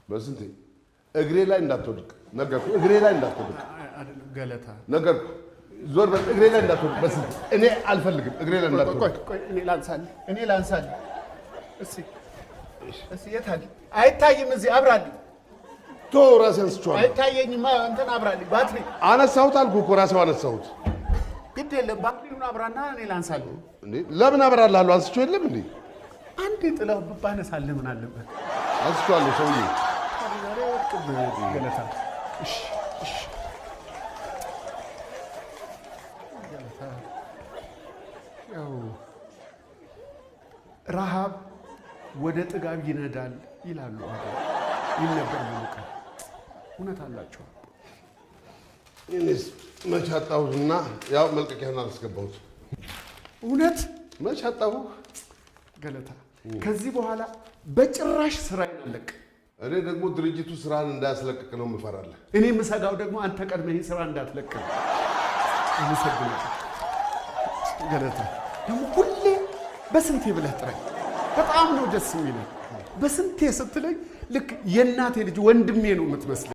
በስንቴ እግሬ ላይ እንዳትወድቅ ነገርኩ። እግሬ ላይ እንዳትወድቅ ገለታ ነገርኩ። ዞር በል እግሬ ላይ እንዳትወድቅ። በስንቴ እኔ አልፈልግም። እግሬ ላይ እንዳትወድቅ። ቆይ እኔ ላንሳልህ። እሺ የታል? አይታይም። እዚህ አብራልኝ። ቶ ራሴ አንስቼዋለሁ። አይታየኝማ። እንትን አብራልኝ። ባትሪ አነሳሁት አልኩህ እኮ ራሴው አነሳሁት። ግድ የለም ባትሪውን አብራና እኔ ላንሳልህ። እንዴ ለምን አብራልሃለሁ? አንስቼው የለም እንዴ? አንዴ ጥለው ባነሳልህ ምን አለበት? አንስቼዋለሁ ሰውዬ። ገለታ ያው ረሃብ ወደ ጥጋብ ይነዳል ይላሉ። ይህ ነበር ሙሉቀ እውነት አላቸው። እኔስ መች አጣሁትና ያው መልቀቂያን አላስገባሁት። እውነት መች አጣሁ ገለታ። ከዚህ በኋላ በጭራሽ ስራዬን አለቅ። እኔ ደግሞ ድርጅቱ ስራን እንዳያስለቅቅ ነው የምፈራለህ። እኔ የምሰጋው ደግሞ አንተ ቀድመህ ስራ እንዳትለቅ። አመሰግናለሁ ገለታ። ደግሞ ሁሌ በስንቴ ብለህ ጥራኝ። በጣም ነው ደስ የሚለኝ። በስንቴ ስትለኝ ልክ የእናቴ ልጅ ወንድሜ ነው የምትመስለኝ።